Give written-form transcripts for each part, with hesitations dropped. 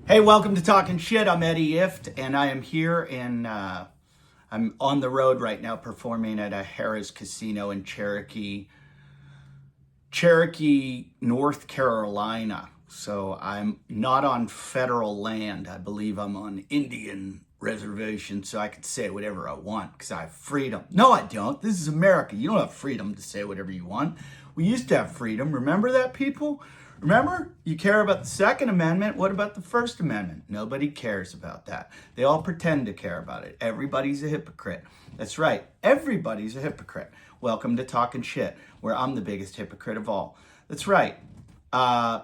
Hey, welcome to Talkin' Shit. I'm Eddie Ifft, and I am here in, I'm on the road right now performing at a Harrah's Casino in Cherokee, North Carolina. So I'm not on federal land. I believe I'm on Indian reservation, so I can say whatever I want because I have freedom. No, I don't. This is America. You don't have freedom to say whatever you want. We used to have freedom. Remember that, people? Remember? You care about the Second Amendment. What about the First Amendment? Nobody cares about that. They all pretend to care about it. Everybody's a hypocrite. That's right. Everybody's a hypocrite. Welcome to Talkin' Shit, where I'm the biggest hypocrite of all. That's right. I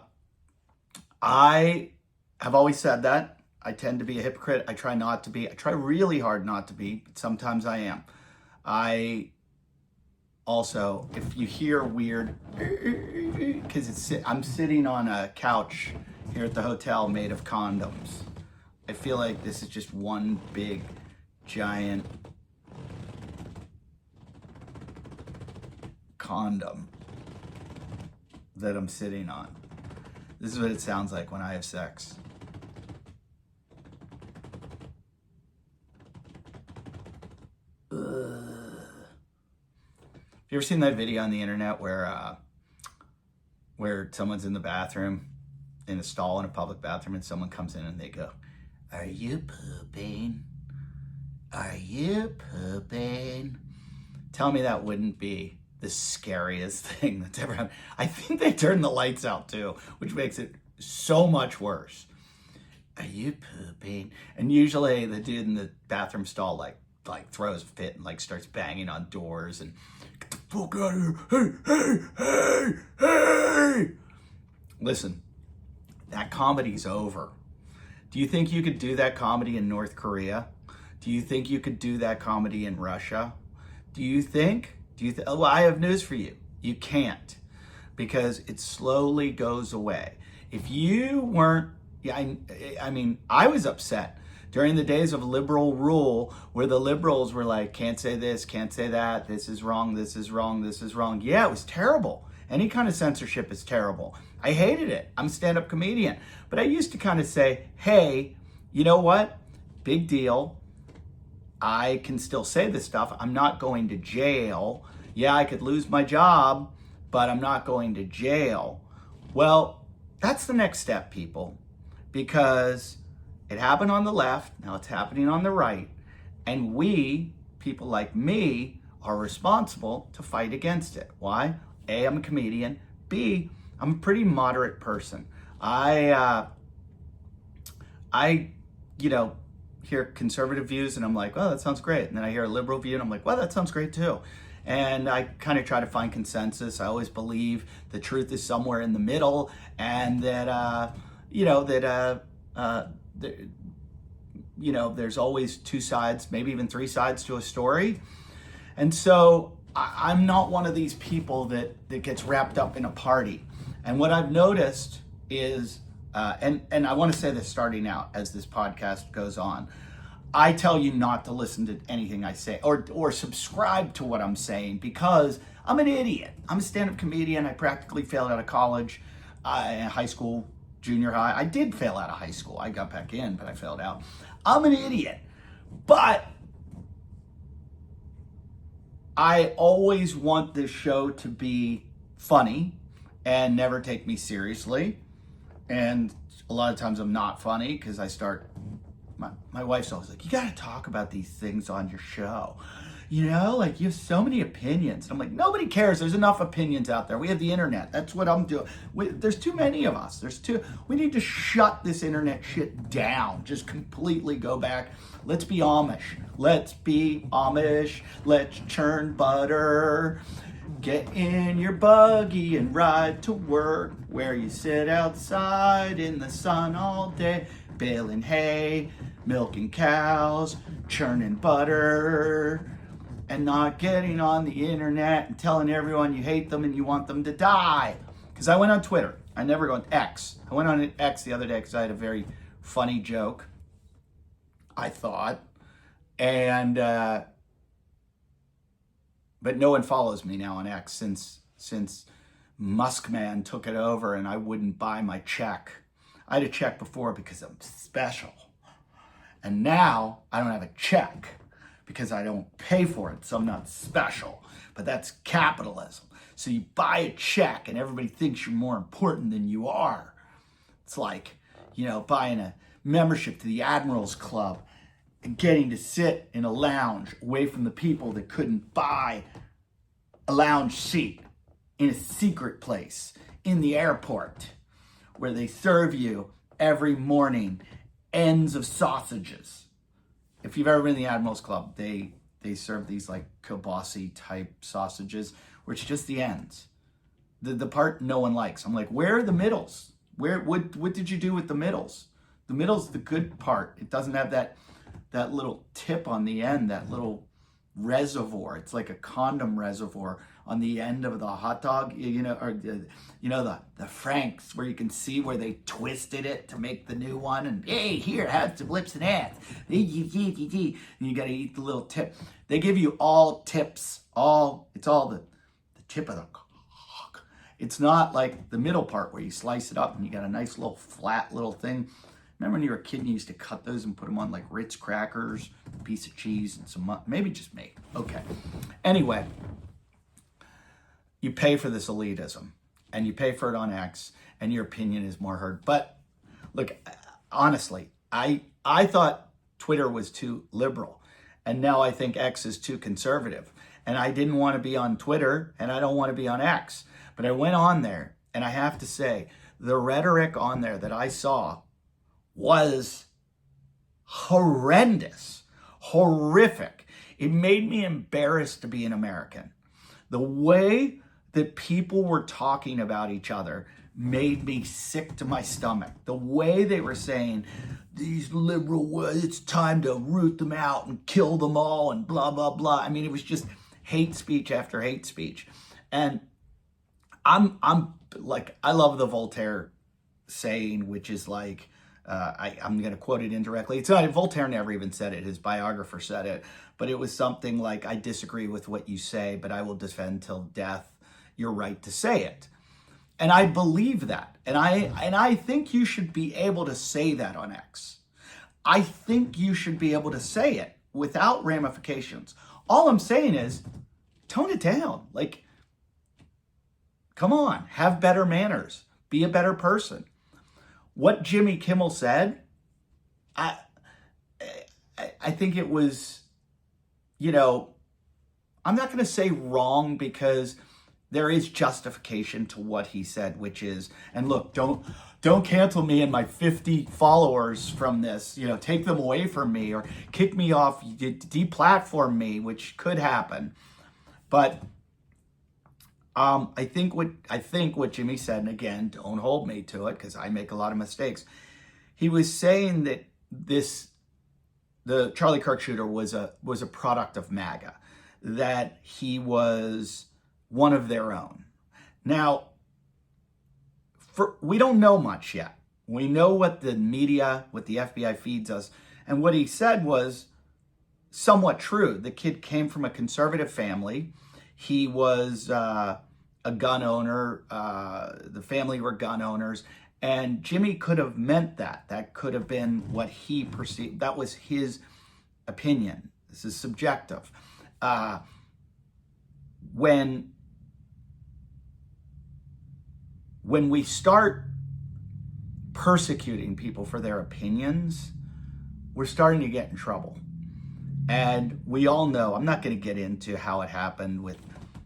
have always said that. I tend to be a hypocrite. I try not to be. I try really hard not to be, but sometimes I am. I also, if you hear weird, because I'm sitting on a couch here at the hotel made of condoms. I feel like this is just one big, giant condom that I'm sitting on. This is what it sounds like when I have sex. You ever seen that video on the internet where someone's in the bathroom, in a stall in a public bathroom, and someone comes in and they go, "Are you pooping? Are you pooping?" Tell me that wouldn't be the scariest thing that's ever happened. I think they turned the lights out too, which makes it so much worse. Are you pooping? And usually the dude in the bathroom stall like throws a fit and like starts banging on doors and get the fuck out of here. Hey. Listen, that comedy's over. Do you think you could do that comedy in North Korea? Do you think you could do that comedy in Russia? Oh, I have news for you. You can't, because it slowly goes away. If you weren't, I mean, I was upset during the days of liberal rule where the liberals were like, can't say this, can't say that, this is wrong, this is wrong, this is wrong. Yeah, it was terrible. Any kind of censorship is terrible. I hated it. I'm a stand-up comedian. But I used to kind of say, hey, you know what? Big deal. I can still say this stuff. I'm not going to jail. Yeah, I could lose my job, but I'm not going to jail. Well, that's the next step, people, because it happened on the left, now it's happening on the right, and we, people like me, are responsible to fight against it. Why? A, I'm a comedian. B, I'm a pretty moderate person. I hear conservative views and I'm like, well, that sounds great. And then I hear a liberal view and I'm like, well, that sounds great too. And I kind of try to find consensus. I always believe the truth is somewhere in the middle, and that, there's always two sides, maybe even three sides to a story. And so I'm not one of these people that gets wrapped up in a party. And what I've noticed is, and I want to say this starting out as this podcast goes on, I tell you not to listen to anything I say or subscribe to what I'm saying, because I'm an idiot. I'm a stand-up comedian. I practically failed out of college, high school, junior high. I did fail out of high school. I got back in, but I failed out. I'm an idiot. But I always want this show to be funny and never take me seriously. And a lot of times I'm not funny because my wife's always like, you got to talk about these things on your show. You know, like you have so many opinions. And I'm like, nobody cares. There's enough opinions out there. We have the internet. That's what I'm doing. There's too many of us. We need to shut this internet shit down. Just completely go back. Let's be Amish. Let's be Amish. Let's churn butter. Get in your buggy and ride to work, where you sit outside in the sun all day, baling hay, milking cows, churning butter, and not getting on the internet and telling everyone you hate them and you want them to die. Because I went on Twitter. I never go on X. I went on X the other day because I had a very funny joke, I thought. And but no one follows me now on X since Muskman took it over and I wouldn't buy my check. I had a check before because I'm special. And now I don't have a check because I don't pay for it, so I'm not special. But that's capitalism. So you buy a check and everybody thinks you're more important than you are. It's like, buying a membership to the Admirals Club and getting to sit in a lounge away from the people that couldn't buy a lounge seat in a secret place in the airport where they serve you every morning ends of sausages. If you've ever been to the Admirals Club, they serve these like kielbasa type sausages, where it's just the ends. The part no one likes. I'm like, where are the middles? What did you do with the middles? The middle's the good part. It doesn't have that little tip on the end, that little reservoir. It's like a condom reservoir on the end of the hot dog, or the Franks, where you can see where they twisted it to make the new one. And hey, here, have some lips and ass. And you got to eat the little tip. They give you all tips. It's all the tip of the cock. It's not like the middle part where you slice it up and you got a nice little flat little thing. Remember when you were a kid and you used to cut those and put them on like Ritz crackers, a piece of cheese, and some, maybe just me. Okay. Anyway, you pay for this elitism and you pay for it on X and your opinion is more heard. But look, honestly, I thought Twitter was too liberal and now I think X is too conservative. And I didn't want to be on Twitter and I don't want to be on X. But I went on there and I have to say, the rhetoric on there that I saw was horrendous, horrific. It made me embarrassed to be an American. The way that people were talking about each other made me sick to my stomach. The way they were saying, these liberal, it's time to root them out and kill them all and blah, blah, blah. I mean, it was just hate speech after hate speech. And I'm like, I love the Voltaire saying, which is like, I'm going to quote it indirectly. It's not, Voltaire never even said it. His biographer said it, but it was something like, I disagree with what you say, but I will defend till death your right to say it. And I believe that. And I think you should be able to say that on X. I think you should be able to say it without ramifications. All I'm saying is tone it down. Like, come on, have better manners, be a better person. What Jimmy Kimmel said, I think it was, I'm not going to say wrong because there is justification to what he said, which is, and look, don't cancel me and my 50 followers from this, take them away from me or kick me off, deplatform me, which could happen. But I think what Jimmy said, and again, don't hold me to it because I make a lot of mistakes. He was saying that the Charlie Kirk shooter was a product of MAGA, that he was one of their own. Now, we don't know much yet. We know what the media, what the FBI feeds us, and what he said was somewhat true. The kid came from a conservative family. He was a gun owner. The family were gun owners. And Jimmy could have meant that. That could have been what he perceived. That was his opinion. This is subjective. When we start persecuting people for their opinions, we're starting to get in trouble. And we all know, I'm not going to get into how it happened with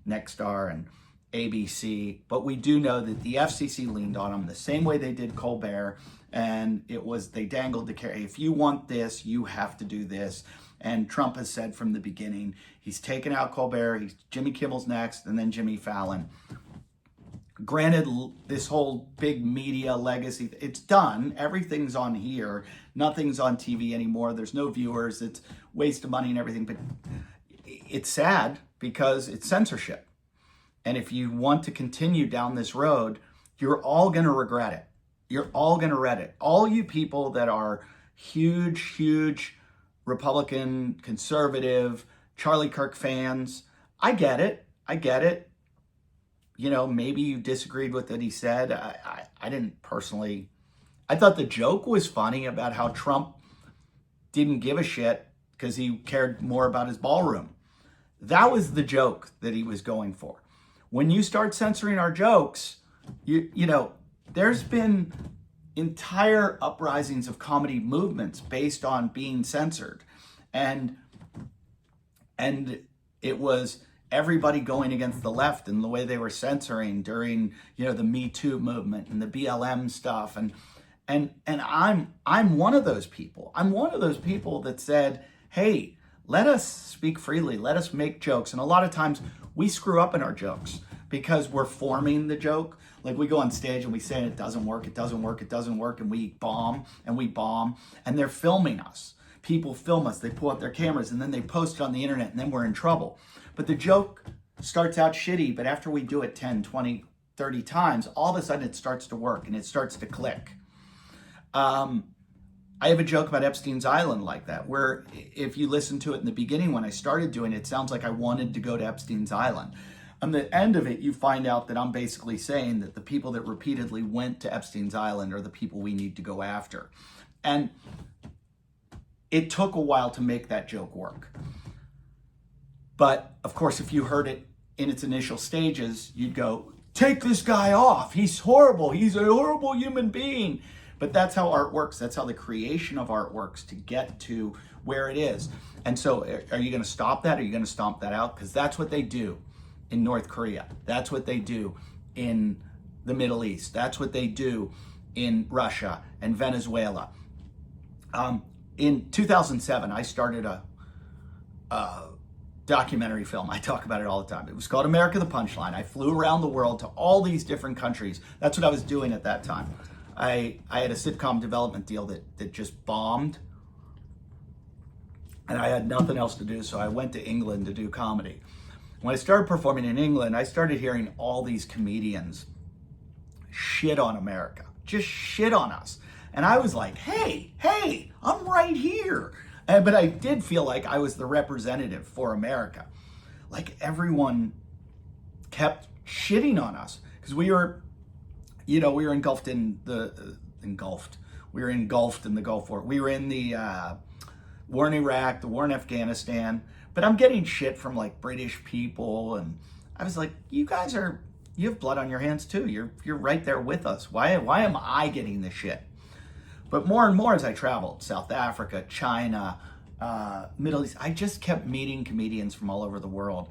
Nexstar and ABC, but we do know that the FCC leaned on them the same way they did Colbert, and they dangled the carrot. If you want this, you have to do this. And Trump has said from the beginning, he's taken out Colbert, Jimmy Kimmel's next, and then Jimmy Fallon. Granted, this whole big media legacy, it's done. Everything's on here. Nothing's on TV anymore. There's no viewers. It's waste of money and everything. But it's sad because it's censorship. And if you want to continue down this road, you're all going to regret it. You're all going to regret it. All you people that are huge Republican, conservative, Charlie Kirk fans, I get it. Maybe you disagreed with what he said. I didn't personally I thought the joke was funny about how Trump didn't give a shit because he cared more about his ballroom. That was the joke that he was going for. When you start censoring our jokes, you know, there's been entire uprisings of comedy movements based on being censored. And it was everybody going against the left and the way they were censoring during, you know, the Me Too movement and the BLM stuff. And I'm one of those people. I'm one of those people that said, hey, let us speak freely. Let us make jokes. And a lot of times we screw up in our jokes because we're forming the joke. Like we go on stage and we say it doesn't work, it doesn't work, it doesn't work, and we bomb, and they're filming us. People film us, they pull out their cameras, and then they post it on the internet, and then we're in trouble. But the joke starts out shitty, but after we do it 10, 20, 30 times, all of a sudden it starts to work and it starts to click. I have a joke about Epstein's Island like that, where if you listen to it in the beginning when I started doing it, it sounds like I wanted to go to Epstein's Island. On the end of it, you find out that I'm basically saying that the people that repeatedly went to Epstein's Island are the people we need to go after. And it took a while to make that joke work. But of course, if you heard it in its initial stages, you'd go, take this guy off. He's horrible. He's a horrible human being. But that's how art works. That's how the creation of art works to get to where it is. And so are you going to stop that? Are you going to stomp that out? Because that's what they do in North Korea. That's what they do in the Middle East. That's what they do in Russia and Venezuela. In 2007, I started a documentary film. I talk about it all the time. It was called America the Punchline. I flew around the world to all these different countries. That's what I was doing at that time. I had a sitcom development deal that just bombed, and I had nothing else to do, so I went to England to do comedy. When I started performing in England, I started hearing all these comedians shit on America, just shit on us. And I was like, hey, I'm right here. But I did feel like I was the representative for America. Like everyone kept shitting on us because we were engulfed in the Gulf War. We were in the war in Iraq, the war in Afghanistan. But I'm getting shit from like British people, and I was like, you have blood on your hands too. You're right there with us. Why am I getting this shit? But more and more as I traveled, South Africa, China, Middle East, I just kept meeting comedians from all over the world.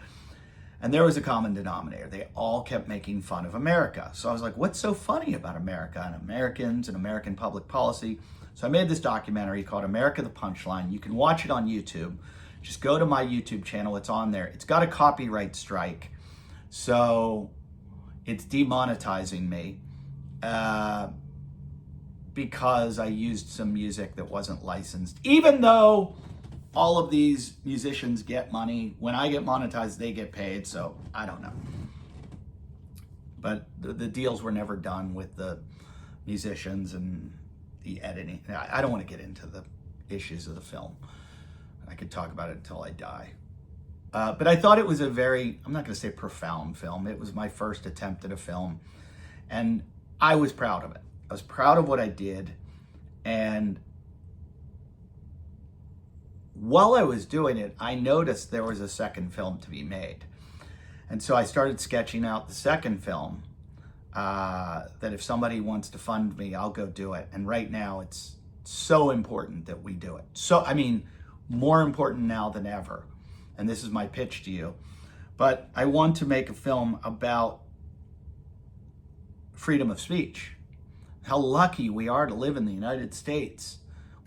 And there was a common denominator. They all kept making fun of America. So I was like, what's so funny about America and Americans and American public policy? So I made this documentary called America the Punchline. You can watch it on YouTube. Just go to my YouTube channel. It's on there. It's got a copyright strike. So it's demonetizing me because I used some music that wasn't licensed. Even though all of these musicians get money. When I get monetized, they get paid. So I don't know. But the deals were never done with the musicians and the editing. I don't want to get into the issues of the film. I could talk about it until I die. But I thought it was a very, I'm not going to say profound film. It was my first attempt at a film. And I was proud of it. I was proud of what I did. And while I was doing it, I noticed there was a second film to be made. And so I started sketching out the second film, that if somebody wants to fund me, I'll go do it. And right now it's so important that we do it. So, I mean, more important now than ever. And this is my pitch to you. But I want to make a film about freedom of speech. How lucky we are to live in the United States,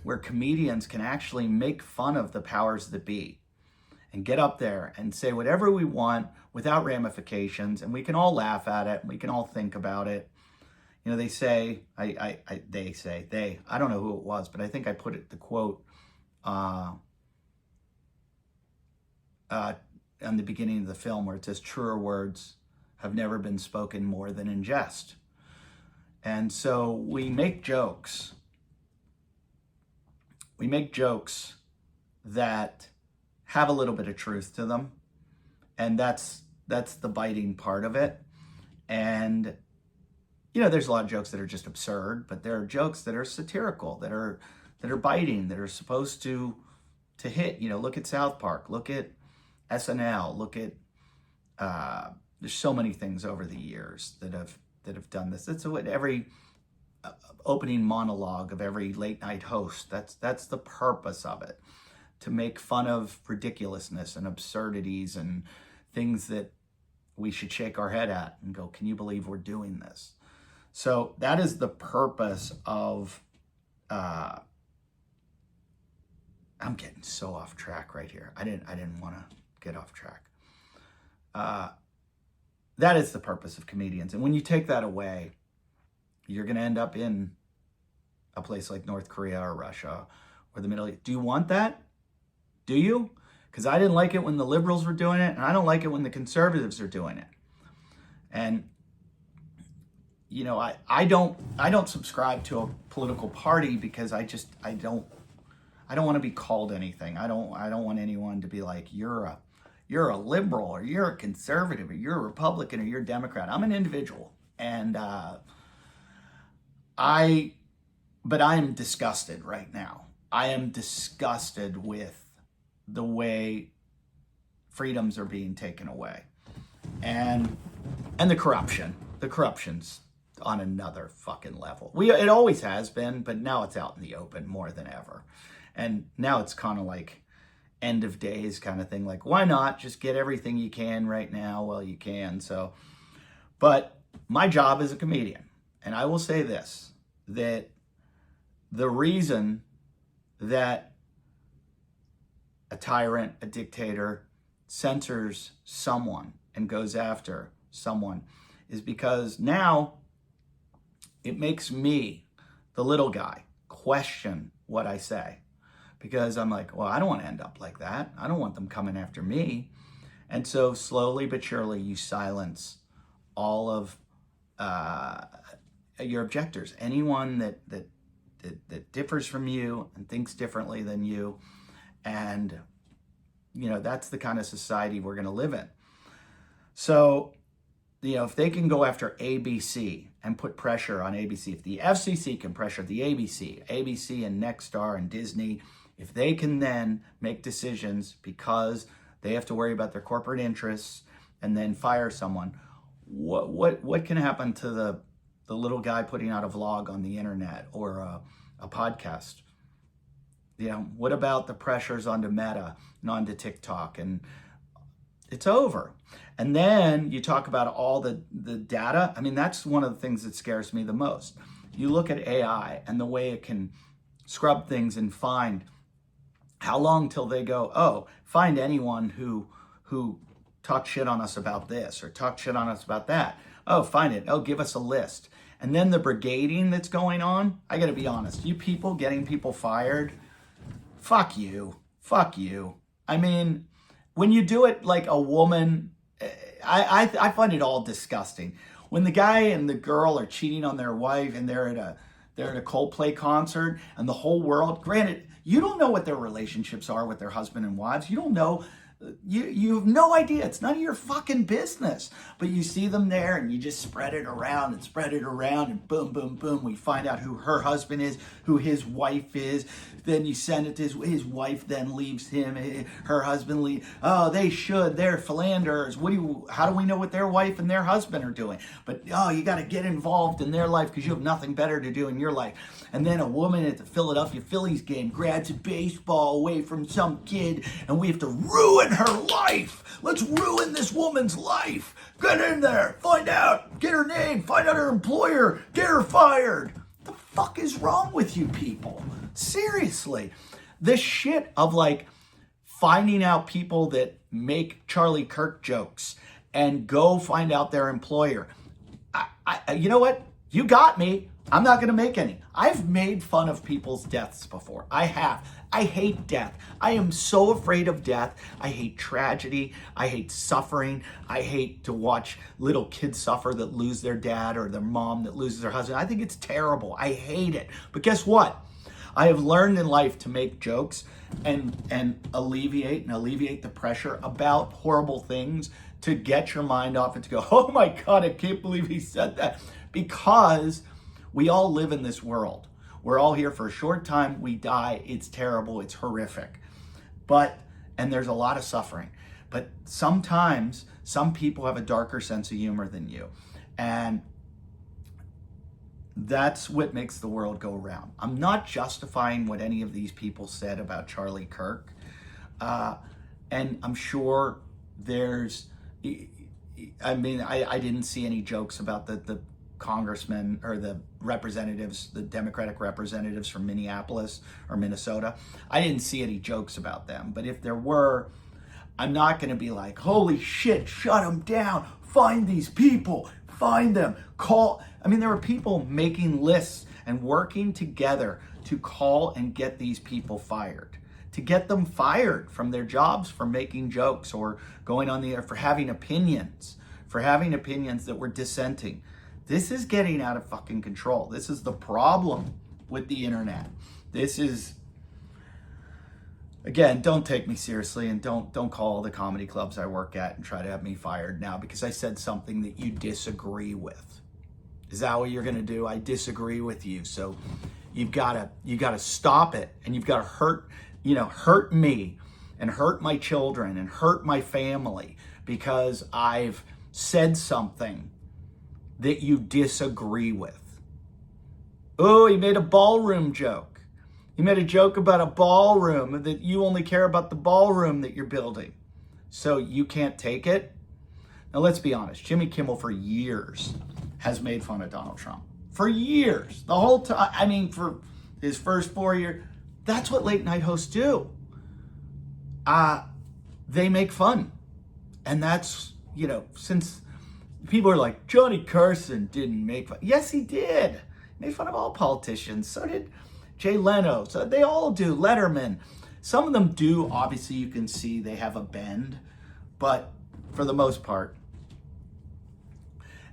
where comedians can actually make fun of the powers that be and get up there and say whatever we want without ramifications, and we can all laugh at it, and we can all think about it. You know, they say, I don't know who it was, but I think I put it, the quote, on the beginning of the film where it says, truer words have never been spoken more than in jest. And so we make jokes. We make jokes that have a little bit of truth to them. And that's the biting part of it. And there's a lot of jokes that are just absurd, but there are jokes that are satirical, that are biting, that are supposed to hit. Look at South Park, look at SNL, look at there's so many things over the years that have done this. That's what every opening monologue of every late night host. That's the purpose of it, to make fun of ridiculousness and absurdities and things that we should shake our head at and go, can you believe we're doing this? So that is the purpose of, I'm getting so off track right here. I didn't want to get off track. That is the purpose of comedians. And when you take that away, you're going to end up in a place like North Korea or Russia or the Middle East. Do you want that? Do you? Because I didn't like it when the liberals were doing it, and I don't like it when the conservatives are doing it. And I don't subscribe to a political party because I don't want to be called anything. I don't want anyone to be like, you're a liberal, or you're a conservative, or you're a Republican, or you're a Democrat. I'm an individual, and I am disgusted right now. I am disgusted with the way freedoms are being taken away, and the corruption. The corruption's on another fucking level. It always has been, but now it's out in the open more than ever. And now it's kind of like end of days kind of thing. Like, why not just get everything you can right now while you can? So, but my job is a comedian, and I will say this, that the reason that a tyrant, a dictator, censors someone and goes after someone is because now it makes me, the little guy, question what I say. Because I'm like, well, I don't want to end up like that. I don't want them coming after me. And so slowly but surely you silence all of your objectors. Anyone that differs from you and thinks differently than you. And, that's the kind of society we're going to live in. So, if they can go after ABC and put pressure on ABC, if the FCC can pressure the ABC and Nexstar and Disney, if they can then make decisions because they have to worry about their corporate interests and then fire someone, what can happen to the little guy putting out a vlog on the internet or a podcast? What about the pressures onto Meta and onto TikTok? And it's over. And then you talk about all the data. I mean, that's one of the things that scares me the most. You look at AI and the way it can scrub things and find how long till they go, oh, find anyone who talked shit on us about this or talked shit on us about that. Oh, find it. Oh, give us a list. And then the brigading that's going on, I got to be honest, you people getting people fired, fuck you. Fuck you. I mean, when you do it like a woman, I find it all disgusting. When the guy and the girl are cheating on their wife and they're at a Coldplay concert and the whole world, granted, you don't know what their relationships are with their husband and wives. You don't know. You have no idea. It's none of your fucking business. But you see them there and you just spread it around and boom, boom, boom. We find out who her husband is, who his wife is. Then you send it to his wife, then leaves him. Her husband leaves. Oh, they should. They're philanderers. How do we know what their wife and their husband are doing? But, you got to get involved in their life because you have nothing better to do in your life. And then a woman at the Philadelphia Phillies game grabs a baseball away from some kid and we have to ruin her life. Let's ruin this woman's life. Get in there. Find out. Get her name. Find out her employer. Get her fired. The fuck is wrong with you people? Seriously. This shit of like finding out people that make Charlie Kirk jokes and go find out their employer. You know what? You got me. I'm not going to make any. I've made fun of people's deaths before. I have. I hate death. I am so afraid of death. I hate tragedy. I hate suffering. I hate to watch little kids suffer that lose their dad or their mom that loses their husband. I think it's terrible. I hate it. But guess what? I have learned in life to make jokes and alleviate the pressure about horrible things to get your mind off and to go, oh my God, I can't believe he said that. because we all live in this world. We're all here for a short time. We die. It's terrible. It's horrific. And there's a lot of suffering. But sometimes some people have a darker sense of humor than you. And that's what makes the world go round. I'm not justifying what any of these people said about Charlie Kirk. And I'm sure there's, I didn't see any jokes about the congressmen or the representatives, the Democratic representatives from Minneapolis or Minnesota. I didn't see any jokes about them. But if there were, I'm not going to be like, holy shit, shut them down. Find these people. Find them. Call. There were people making lists and working together to call and get these people fired. To get them fired from their jobs for making jokes or going on the air, for having opinions that were dissenting. This is getting out of fucking control. This is the problem with the internet. This is, again, don't take me seriously, and don't call the comedy clubs I work at and try to have me fired now because I said something that you disagree with. Is that what you're gonna do? I disagree with you. So you gotta stop it, and you've gotta hurt me and hurt my children and hurt my family because I've said something that you disagree with. Oh, he made a ballroom joke. He made a joke about a ballroom, that you only care about the ballroom that you're building. So you can't take it? Now let's be honest. Jimmy Kimmel for years has made fun of Donald Trump. For years. The whole time. For his first 4 years. That's what late night hosts do. They make fun. And that's, since people are like, Johnny Carson didn't make fun. Yes, he did. He made fun of all politicians. So did Jay Leno. So they all do. Letterman. Some of them do. Obviously, you can see they have a bend. But for the most part.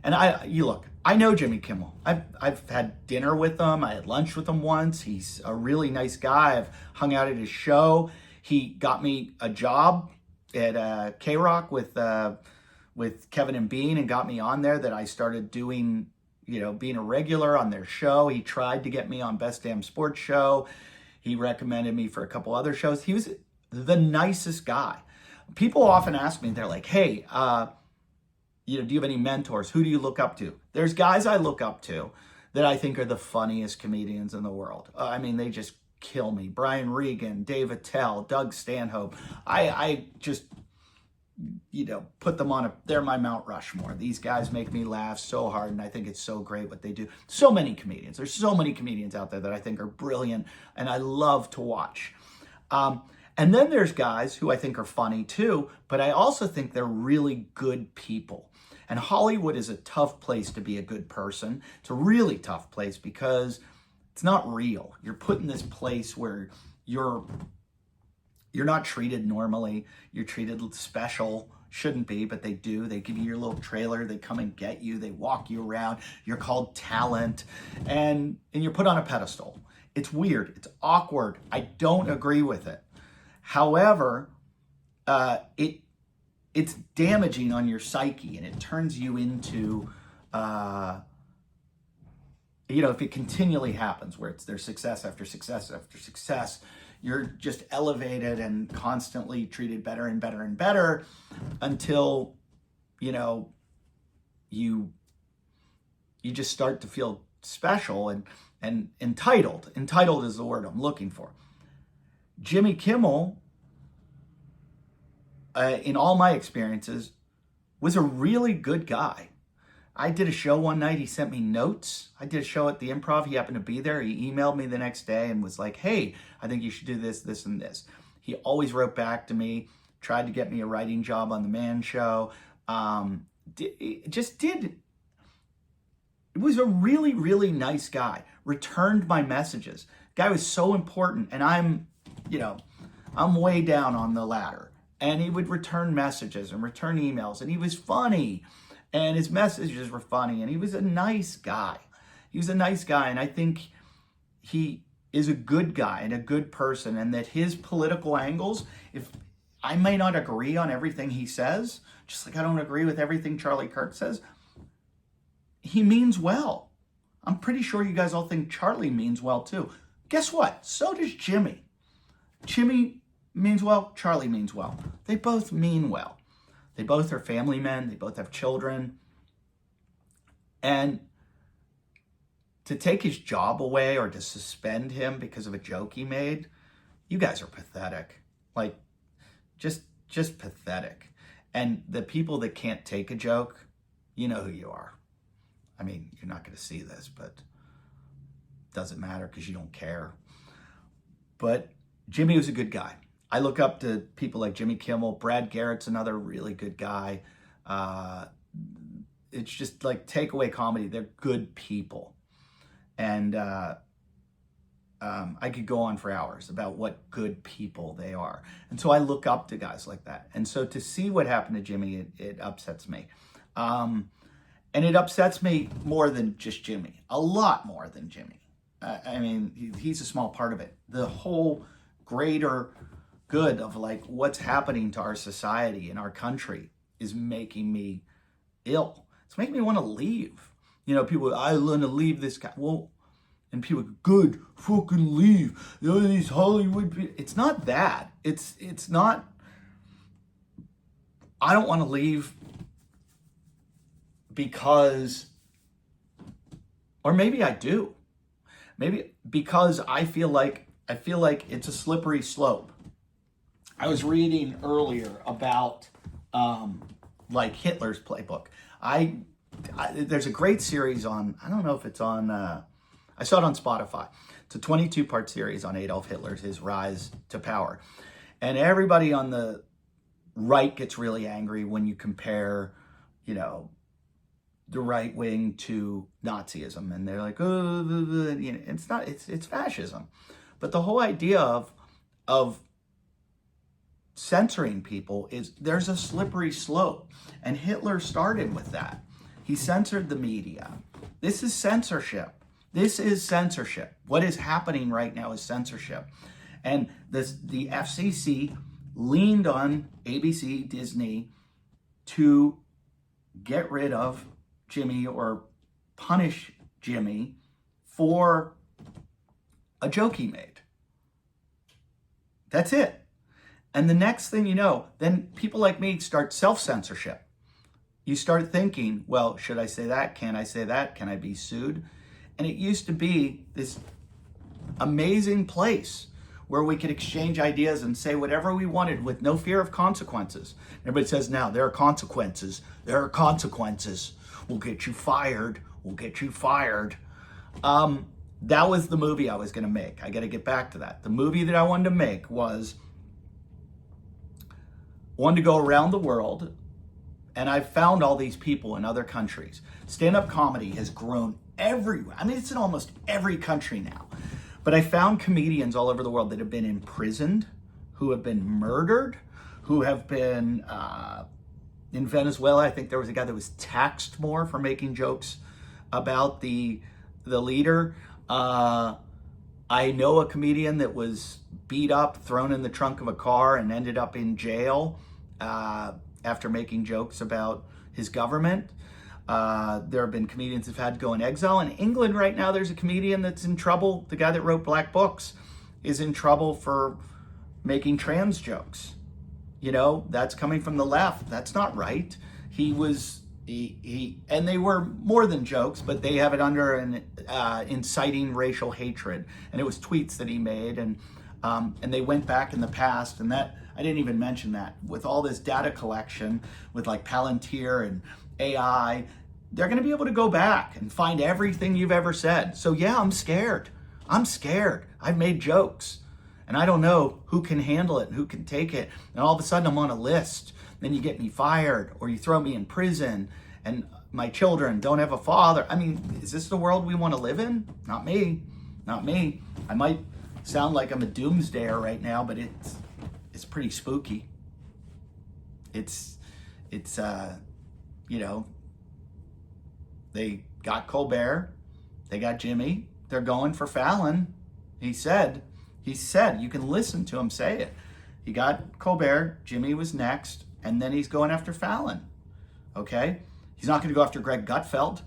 And I know Jimmy Kimmel. I've had dinner with him. I had lunch with him once. He's a really nice guy. I've hung out at his show. He got me a job at K-Rock with Kevin and Bean and got me on there, that I started doing, being a regular on their show. He tried to get me on Best Damn Sports Show. He recommended me for a couple other shows. He was the nicest guy. People often ask me, they're like, hey, do you have any mentors? Who do you look up to? There's guys I look up to that I think are the funniest comedians in the world. They just kill me. Brian Regan, Dave Attell, Doug Stanhope. I just, put them they're my Mount Rushmore. These guys make me laugh so hard, and I think it's so great what they do. So many comedians. There's so many comedians out there that I think are brilliant, and I love to watch. And then there's guys who I think are funny too, but I also think they're really good people. And Hollywood is a tough place to be a good person. It's a really tough place because it's not real. You're put in this place where you're not treated normally. You're treated special. Shouldn't be, but they do. They give you your little trailer. They come and get you. They walk you around. You're called talent. And you're put on a pedestal. It's weird. It's awkward. I don't agree with it. However, it's damaging on your psyche, and it turns you into, if it continually happens, where there's success after success after success, you're just elevated and constantly treated better and better and better until, you just start to feel special and entitled. Entitled is the word I'm looking for. Jimmy Kimmel, in all my experiences, was a really good guy. I did a show one night. He sent me notes. I did a show at the Improv. He happened to be there. He emailed me the next day and was like, hey, I think you should do this, this, and this. He always wrote back to me, tried to get me a writing job on The Man Show. It was a really, really nice guy. Returned my messages. Guy was so important, and I'm way down on the ladder. And he would return messages and return emails, and he was funny, and his messages were funny, and he was a nice guy. And I think he is a good guy and a good person, and that his political angles, if I may not agree on everything he says, just like I don't agree with everything Charlie Kirk says, he means well. I'm pretty sure you guys all think Charlie means well too. Guess what? So does Jimmy. Jimmy means well, Charlie means well. They both mean well. They both are family men, they both have children. And to take his job away or to suspend him because of a joke he made, you guys are pathetic. Like, just pathetic. And the people that can't take a joke, you know who you are. I mean, you're not going to see this, but it doesn't matter because you don't care. But Jimmy was a good guy. I look up to people like Jimmy Kimmel. Brad Garrett's another really good guy. It's just like takeaway comedy. They're good people. And I could go on for hours about what good people they are. And so I look up to guys like that. And so to see what happened to Jimmy, it upsets me. And it upsets me more than just Jimmy, a lot more than Jimmy. I mean, he's a small part of it. The whole greater good of like what's happening to our society and our country is making me ill. It's making me want to leave. You know, people, I want to leave this guy. Well, and people go, good, fucking leave. You know, these Hollywood people. It's not that. It's not, I don't want to leave because, or maybe I do. Maybe because I feel like it's a slippery slope. I was reading earlier about like Hitler's playbook. There's a great series on, I don't know if it's on, I saw it on Spotify. It's a 22-part series on Adolf Hitler's, his rise to power. And everybody on the right gets really angry when you compare, you know, the right wing to Nazism. And they're like, oh, you know, it's not, it's fascism. But the whole idea of censoring people is there's a slippery slope. And Hitler started with that. He censored the media. This is censorship. This is censorship. What is happening right now is censorship. And the FCC leaned on ABC, Disney to get rid of Jimmy or punish Jimmy for a joke he made. That's it. And the next thing you know, then people like me start self-censorship. You start thinking, well, should I say that? Can I say that? Can I be sued? And it used to be this amazing place where we could exchange ideas and say whatever we wanted with no fear of consequences. Everybody says now, there are consequences. There are consequences. We'll get you fired. We'll get you fired. That was the movie I was going to make. I got to get back to that. The movie that I wanted to make was one to go around the world. And I found all these people in other countries. Stand-up comedy has grown everywhere. I mean, it's in almost every country now. But I found comedians all over the world that have been imprisoned, who have been murdered, who have been, in Venezuela, I think there was a guy that was taxed more for making jokes about the leader. I know a comedian that was beat up, thrown in the trunk of a car, and ended up in jail after making jokes about his government. There have been comedians who've had to go in exile. In England right now, there's a comedian that's in trouble. The guy that wrote Black Books is in trouble for making trans jokes. You know, that's coming from the left. That's not right. And they were more than jokes, but they have it under an inciting racial hatred. And it was tweets that he made, and they went back in the past, and that, I didn't even mention that. With all this data collection, with like Palantir and AI, they're going to be able to go back and find everything you've ever said. So yeah, I'm scared. I'm scared. I've made jokes, and I don't know who can handle it and who can take it. And all of a sudden I'm on a list. Then you get me fired, or you throw me in prison, and my children don't have a father. I mean, is this the world we want to live in? Not me. Not me. I might sound like I'm a doomsdayer right now, but it's pretty spooky. It's you know, they got Colbert, they got Jimmy, they're going for Fallon. He said, you can listen to him say it. He got Colbert, Jimmy was next, and then he's going after Fallon. Okay? He's not going to go after Greg Gutfeld.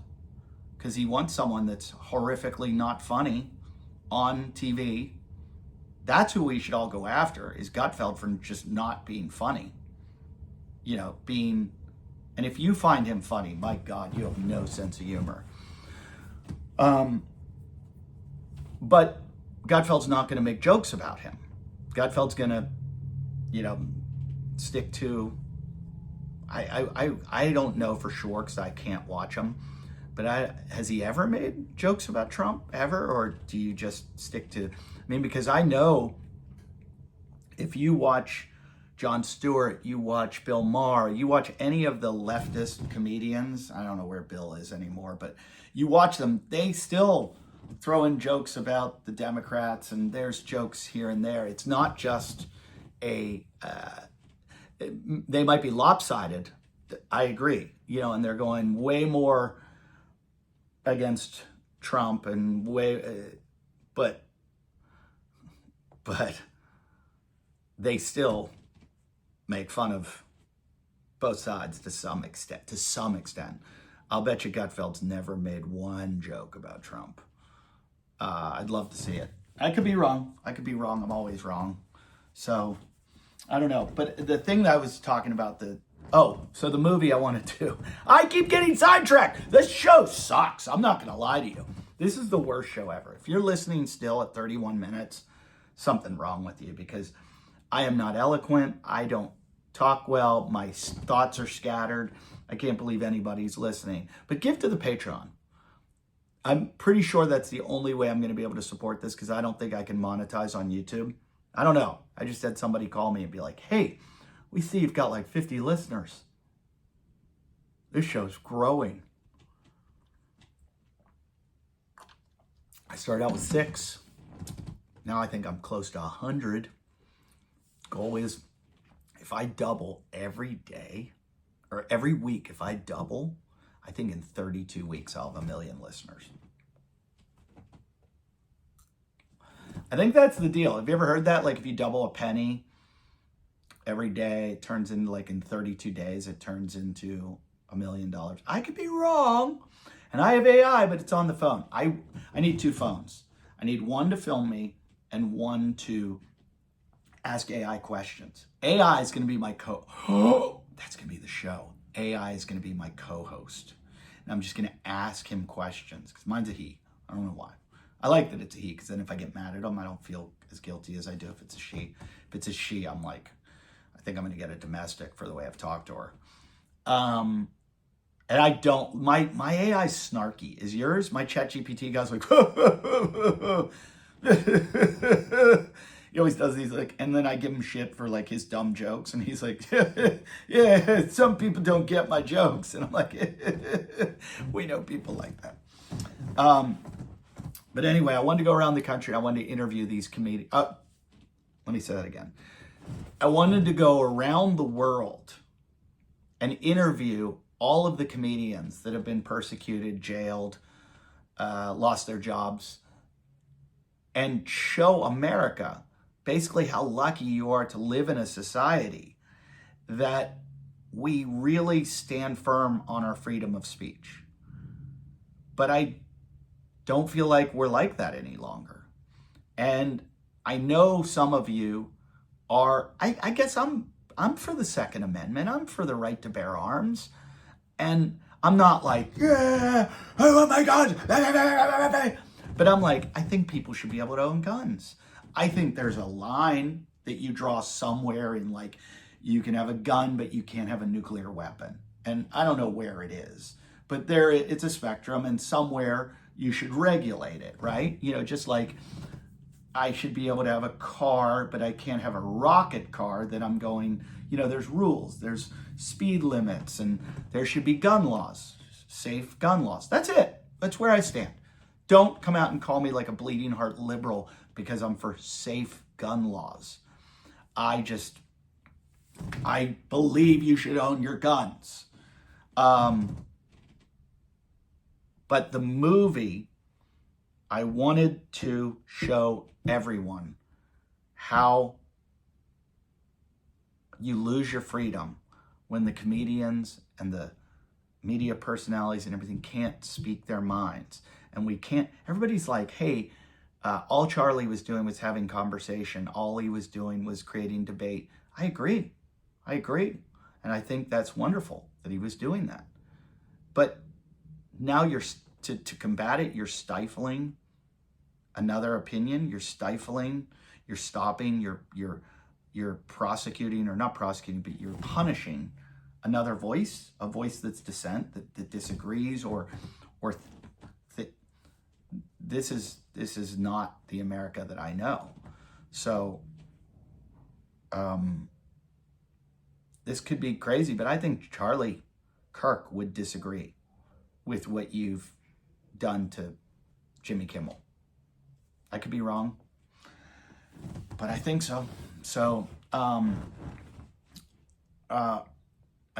because he wants someone that's horrifically not funny on TV. That's who we should all go after, is Gutfeld, for just not being funny. And if you find him funny, my God, you have no sense of humor. But Gutfeld's not going to make jokes about him. Gutfeld's going to, stick to, I don't know for sure because I can't watch him, but has he ever made jokes about Trump ever? Or do you just stick to, because I know if you watch Jon Stewart, you watch Bill Maher, you watch any of the leftist comedians, I don't know where Bill is anymore, but you watch them, they still throw in jokes about the Democrats, and there's jokes here and there. It's not just they might be lopsided, I agree, and they're going way more against Trump and but they still make fun of both sides to some extent. I'll bet you Gutfeld's never made one joke about Trump. I'd love to see it. I could be wrong. I'm always wrong. So, I don't know. But the thing that I was talking about, the movie I wanted to. I keep getting sidetracked. This show sucks. I'm not going to lie to you. This is the worst show ever. If you're listening still at 31 minutes, something wrong with you, because I am not eloquent. I don't talk well. My thoughts are scattered. I can't believe anybody's listening. But give to the Patreon. I'm pretty sure that's the only way I'm going to be able to support this, because I don't think I can monetize on YouTube. I don't know. I just had somebody call me and be like, hey, we see you've got like 50 listeners. This show's growing. I started out with 6. Now I think I'm close to 100. Goal is, if I double every day, or every week, if I double, I think in 32 weeks I'll have 1 million listeners. I think that's the deal. Have you ever heard that? Like, if you double a penny every day, it turns into, like, in 32 days, it turns into $1 million. I could be wrong. And I have AI, but it's on the phone. I need 2 phones. I need one to film me and one to ask AI questions. AI is going to be my that's going to be the show. AI is going to be my co-host. And I'm just going to ask him questions, because mine's a he. I don't know why. I like that it's a he, because then if I get mad at him, I don't feel as guilty as I do if it's a she. If it's a she, I'm like, I think I'm going to get a domestic for the way I've talked to her. And I don't, my AI's snarky. Is yours? My ChatGPT guy's like, he always does these, like, and then I give him shit for like his dumb jokes, and he's like, yeah, some people don't get my jokes. And I'm like, we know people like that. But anyway, I wanted to go around the country. I wanted to interview these comedians. Let me say that again. I wanted to go around the world and interview all of the comedians that have been persecuted, jailed, lost their jobs, and show America basically how lucky you are to live in a society that we really stand firm on our freedom of speech. But I don't feel like we're like that any longer. And I know some of you are, I guess I'm for the Second Amendment. I'm for the right to bear arms. And I'm not like, yeah, oh my God. But I'm like, I think people should be able to own guns. I think there's a line that you draw somewhere in, like, you can have a gun, but you can't have a nuclear weapon. And I don't know where it is, but there it's a spectrum, and somewhere you should regulate it, right? Just like I should be able to have a car, but I can't have a rocket car that I'm going, there's rules, there's speed limits, and there should be gun laws, safe gun laws. That's it. That's where I stand. Don't come out and call me like a bleeding heart liberal because I'm for safe gun laws. I believe you should own your guns. But the movie, I wanted to show everyone how you lose your freedom when the comedians and the media personalities and everything can't speak their minds. And we can't, everybody's like, hey, all Charlie was doing was having conversation. All he was doing was creating debate. I agree. And I think that's wonderful that he was doing that. But now you're, to combat it, you're stifling another opinion. You're stifling, you're stopping, you're prosecuting, or not prosecuting, but you're punishing another voice, a voice that's dissent, that disagrees, or this is not the America that I know. So this could be crazy, but I think Charlie Kirk would disagree with what you've done to Jimmy Kimmel. I could be wrong, but I think so. So I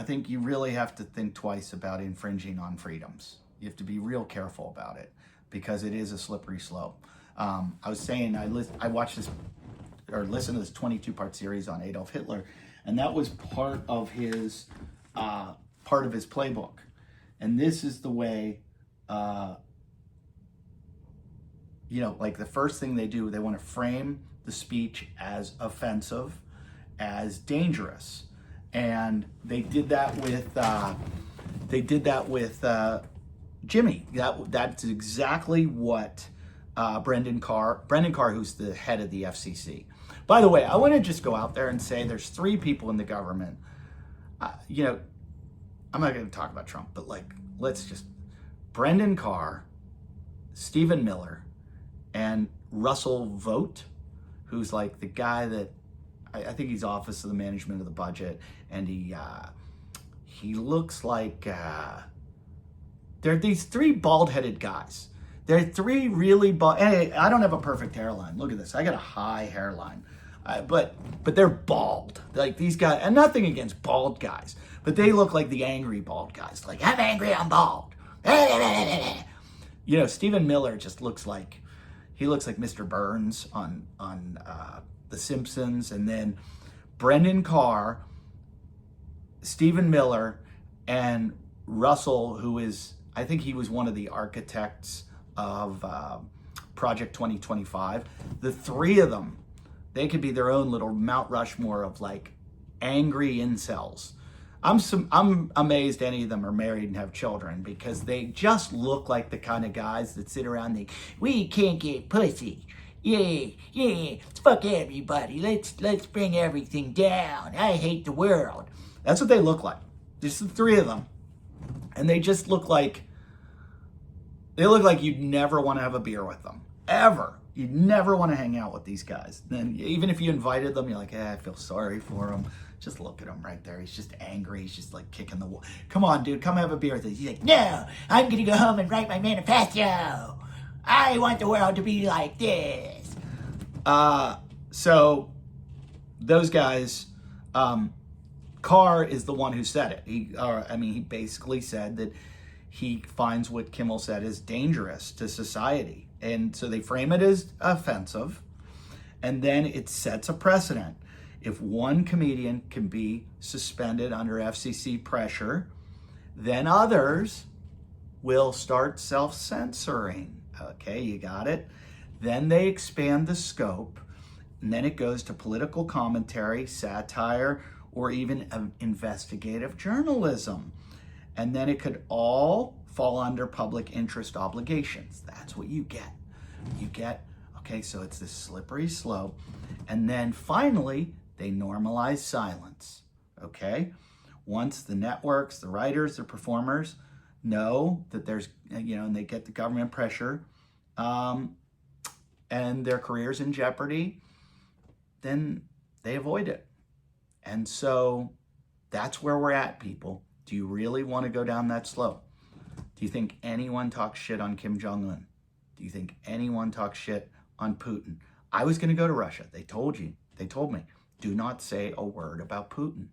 think you really have to think twice about infringing on freedoms. You have to be real careful about it, because it is a slippery slope. I was saying, I watched this, or listened to this 22-part series on Adolf Hitler, and that was part of his playbook. And this is the way, like the first thing they do, they want to frame the speech as offensive, as dangerous, and they did that with Jimmy. That's exactly what Brendan Carr, who's the head of the FCC. By the way, I want to just go out there and say there's 3 people in the government. I'm not going to talk about Trump, but Brendan Carr, Stephen Miller, and Russell Vogt, who's like the guy that I think he's Office of the Management of the Budget, and he looks like there are these 3 bald-headed guys. There are 3 really bald. Hey, I don't have a perfect hairline. Look at this. I got a high hairline, but they're bald. Like these guys, and nothing against bald guys, but they look like the angry bald guys. Like, I'm angry, I'm bald. Stephen Miller just looks like Mr. Burns on The Simpsons, and then Brendan Carr, Stephen Miller, and Russell, who is, I think he was one of the architects of Project 2025. The 3 of them, they could be their own little Mount Rushmore of like angry incels. I'm amazed any of them are married and have children, because they just look like the kind of guys that sit around and we can't get pussy. Yeah, fuck everybody. Let's bring everything down. I hate the world. That's what they look like. Just the 3 of them. And they just look like you'd never want to have a beer with them. Ever. You'd never want to hang out with these guys. Then even if you invited them, you're like, I feel sorry for him. Just look at him right there. He's just angry. He's just like kicking the wall. Come on, dude, come have a beer with us. He's like, no, I'm going to go home and write my manifesto. I want the world to be like this. So those guys, Carr is the one who said it. He basically said that he finds what Kimmel said is dangerous to society. And so they frame it as offensive, and then it sets a precedent. If one comedian can be suspended under FCC pressure, then others will start self-censoring. Okay, you got it? Then they expand the scope, and then it goes to political commentary, satire, or even investigative journalism. And then it could all fall under public interest obligations. That's what you get. Okay, so it's this slippery slope. And then finally, they normalize silence. Okay? Once the networks, the writers, the performers know that there's, and they get the government pressure, and their career's in jeopardy, then they avoid it. And so that's where we're at, people. Do you really want to go down that slope? Do you think anyone talks shit on Kim Jong-un? Do you think anyone talks shit on Putin? I was going to go to Russia. They told me, do not say a word about Putin.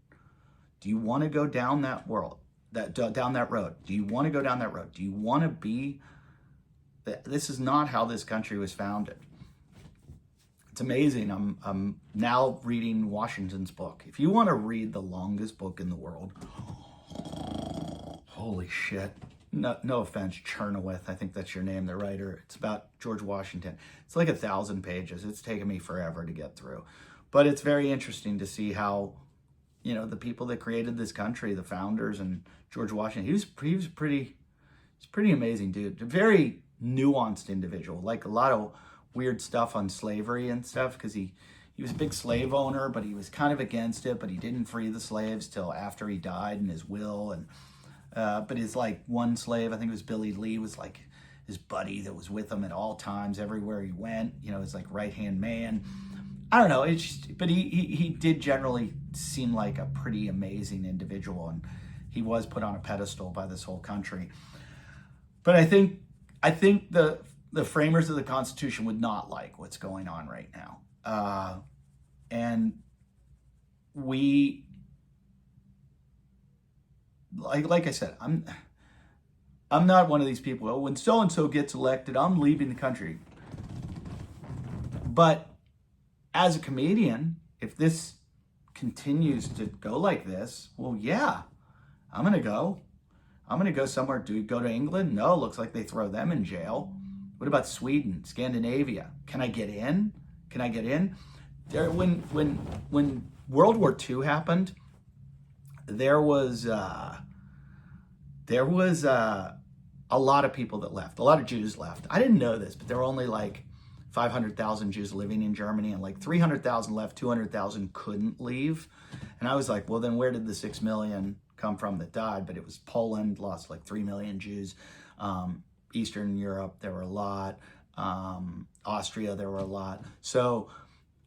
Do you want to go down that road? Do you want to go down that road? Do you want to be... This is not how this country was founded. It's amazing. I'm now reading Washington's book. If you want to read the longest book in the world, holy shit. No offense, Chernoweth, I think that's your name, the writer. It's about George Washington. It's like 1,000 pages. It's taken me forever to get through. But it's very interesting to see how, the people that created this country, the founders, and George Washington, he was pretty amazing dude. A very nuanced individual, like a lot of weird stuff on slavery and stuff, because he was a big slave owner, but he was kind of against it, but he didn't free the slaves till after he died in his will. And but his one slave, I think it was Billy Lee, was like his buddy that was with him at all times, everywhere he went, his right-hand man. I don't know, it's just, but he did generally seem like a pretty amazing individual, and he was put on a pedestal by this whole country. But I think the framers of the Constitution would not like what's going on right now. And we, like I said, I'm not one of these people, oh, when so-and-so gets elected, I'm leaving the country. But as a comedian, if this continues to go like this, well, yeah, I'm going to go. I'm going to go somewhere. Do you go to England? No, looks like they throw them in jail. What about Sweden, Scandinavia? Can I get in? There, when World War II happened, there was a lot of people that left. A lot of Jews left. I didn't know this, but there were only 500,000 Jews living in Germany, and 300,000 left, 200,000 couldn't leave. And I was like, well, then where did the 6 million come from that died? But it was Poland, lost 3 million Jews. Eastern Europe, there were a lot. Austria, there were a lot. So,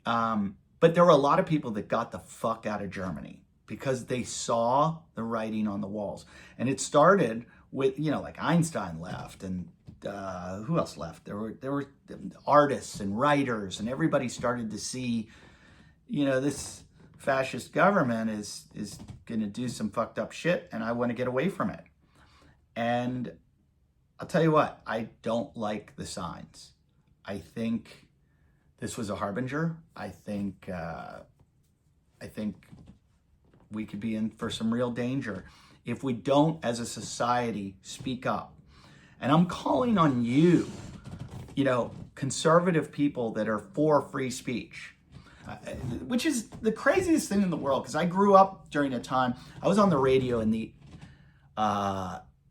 but there were a lot of people that got the fuck out of Germany because they saw the writing on the walls. And it started with, Einstein left, and who else left? There were artists and writers, and everybody started to see, this fascist government is going to do some fucked up shit, and I want to get away from it. And I'll tell you what, I don't like the signs. I think this was a harbinger. I think we could be in for some real danger if we don't, as a society, speak up. And I'm calling on you, conservative people that are for free speech, which is the craziest thing in the world, because I grew up during a time, I was on the radio in the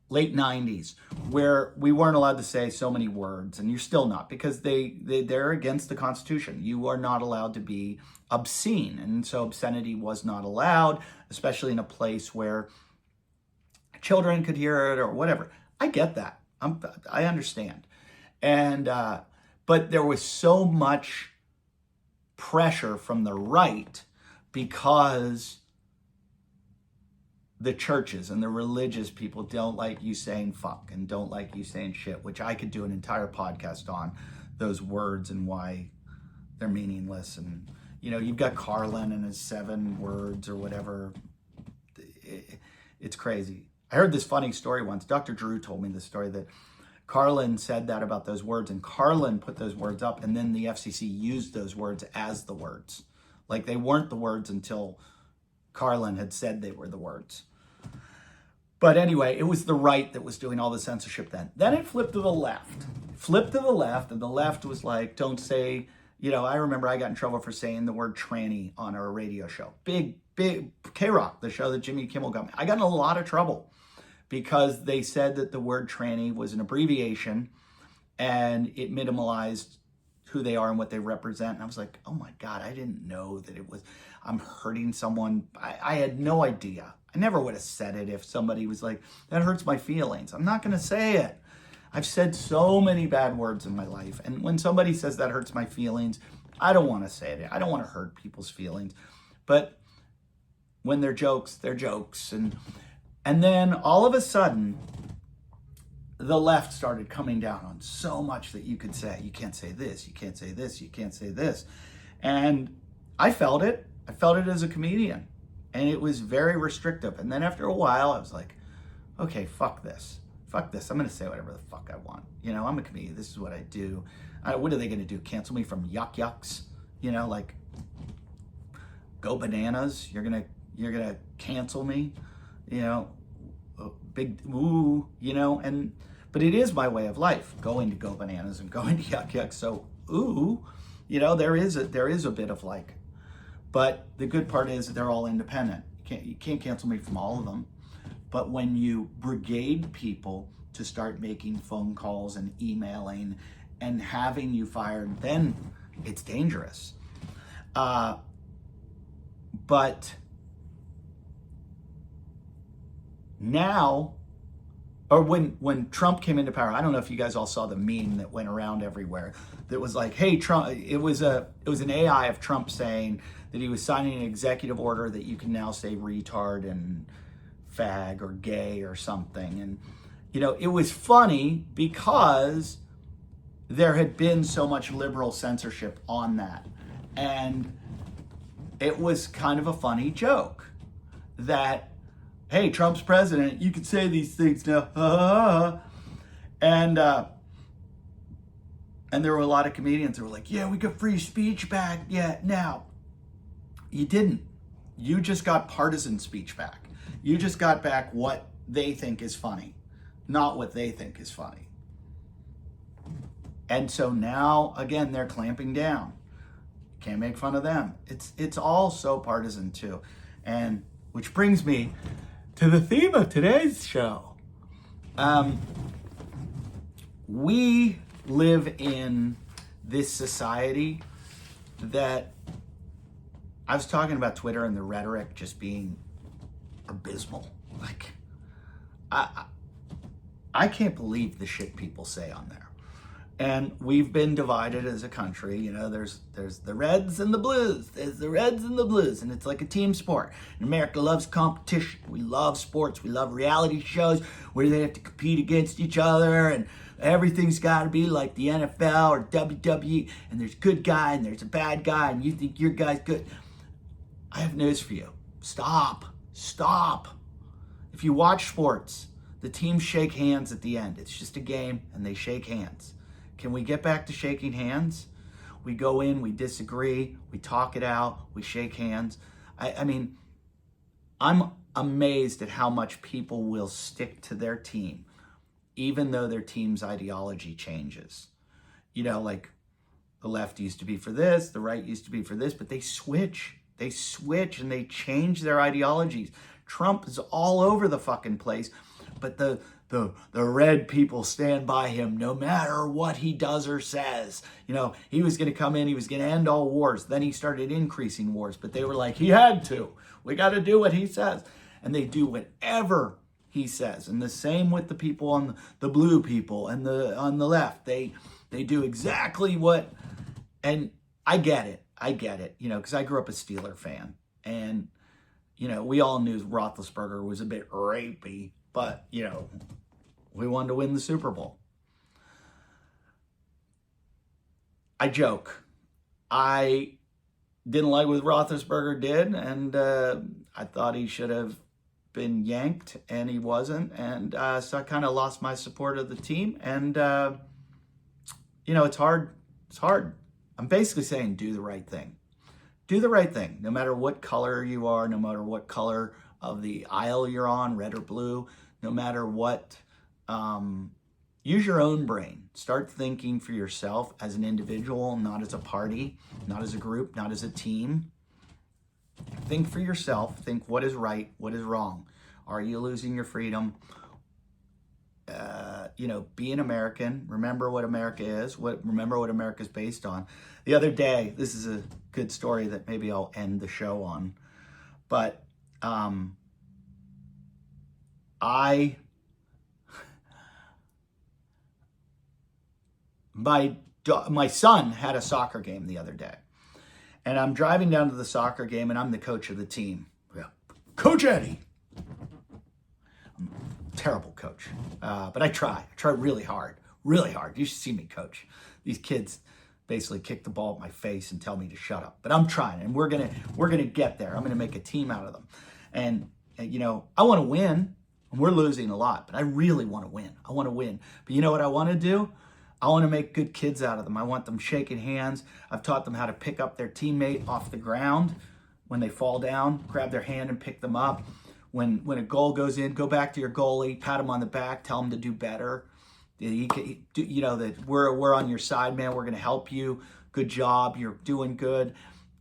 late 90s, where we weren't allowed to say so many words, and you're still not, because they're against the Constitution. You are not allowed to be obscene, and so obscenity was not allowed, especially in a place where children could hear it or whatever. I get that. I understand. And but there was so much pressure from the right because the churches and the religious people don't like you saying fuck and don't like you saying shit, which I could do an entire podcast on those words and why they're meaningless. And, you've got Carlin and his 7 words or whatever. It's crazy. I heard this funny story once. Dr. Drew told me this story that Carlin said that about those words, and Carlin put those words up, and then the FCC used those words as the words. They weren't the words until Carlin had said they were the words. But anyway, it was the right that was doing all the censorship then. Then it flipped to the left. And the left was like, don't say, I remember I got in trouble for saying the word tranny on our radio show. Big K-Rock, the show that Jimmy Kimmel got me. I got in a lot of trouble because they said that the word tranny was an abbreviation and it minimalized who they are and what they represent. And I was like, oh my God, I didn't know that I'm hurting someone. I had no idea. I never would have said it if somebody was like, that hurts my feelings. I'm not going to say it. I've said so many bad words in my life. And when somebody says that hurts my feelings, I don't want to say it. I don't want to hurt people's feelings. But when they're jokes, they're jokes. And then all of a sudden, the left started coming down on so much that you could say, you can't say this, you can't say this, you can't say this. And I felt it. I felt it as a comedian. And it was very restrictive. And then after a while, I was like, okay, fuck this. Fuck this. I'm going to say whatever the fuck I want. I'm a comedian. This is what I do. What are they going to do? Cancel me from Yuck Yucks? Go bananas? You're gonna cancel me? big ooh, but it is my way of life, going to go bananas and going to yuck yuck. So ooh, there is a bit of like, but the good part is that they're all independent. You can't cancel me from all of them. But when you brigade people to start making phone calls and emailing and having you fired, then it's dangerous. But now, or when Trump came into power, I don't know if you guys all saw the meme that went around everywhere that was like, hey, Trump, it was an AI of Trump saying that he was signing an executive order that you can now say retard and fag or gay or something. And, it was funny because there had been so much liberal censorship on that. And it was kind of a funny joke that, hey, Trump's president, you can say these things now. And there were a lot of comedians that were like, yeah, we got free speech back. Yeah, now. You didn't. You just got partisan speech back. You just got back what they think is funny, not what they think is funny. And so now, again, they're clamping down. Can't make fun of them. It's all so partisan too. And which brings me to the theme of today's show. We live in this society that, I was talking about Twitter and the rhetoric just being abysmal. Like, I can't believe the shit people say on there. And we've been divided as a country. There's the Reds and the Blues. There's the Reds and the Blues. And it's like a team sport. And America loves competition. We love sports. We love reality shows where they have to compete against each other. And everything's got to be like the NFL or WWE. And there's a good guy and there's a bad guy. And you think your guy's good. I have news for you. Stop. If you watch sports, the teams shake hands at the end. It's just a game and they shake hands. Can we get back to shaking hands? We go in, we disagree, we talk it out, we shake hands. I mean, I'm amazed at how much people will stick to their team, even though their team's ideology changes. Like the left used to be for this, the right used to be for this, but they switch and they change their ideologies. Trump is all over the fucking place, but the red people stand by him no matter what he does or says. He was going to come in, he was going to end all wars. Then he started increasing wars, but they were like, he had to. We got to do what he says. And they do whatever he says. And the same with the people on the blue people and on the left. They do exactly what, and I get it, because I grew up a Steeler fan. And, we all knew Roethlisberger was a bit rapey, but, we wanted to win the Super Bowl. I joke. I didn't like what Roethlisberger did, and I thought he should have been yanked, and he wasn't. And so I kind of lost my support of the team. And, it's hard. It's hard. I'm basically saying do the right thing. Do the right thing, no matter what color you are, no matter what color of the aisle you're on, red or blue, no matter what. Use your own brain. Start thinking for yourself as an individual, not as a party, not as a group, not as a team. Think for yourself. Think what is right, what is wrong. Are you losing your freedom? Be an American. Remember what America is. Remember what America is based on. The other day, this is a good story that maybe I'll end the show on. But my son had a soccer game the other day. And I'm driving down to the soccer game, and I'm the coach of the team. Yeah. Coach Eddie. I'm a terrible coach. But I try really hard. You should see me coach. These kids basically kick the ball at my face and tell me to shut up. But I'm trying, and we're gonna get there. I'm gonna make a team out of them. And I want to win. And we're losing a lot, but I really want to win. I want to win. But you know what I want to do? I want to make good kids out of them. I want them shaking hands. I've taught them how to pick up their teammate off the ground when they fall down, grab their hand and pick them up. When a goal goes in, go back to your goalie, pat him on the back, tell him to do better. You know that we're on your side, man. We're going to help you. Good job. You're doing good.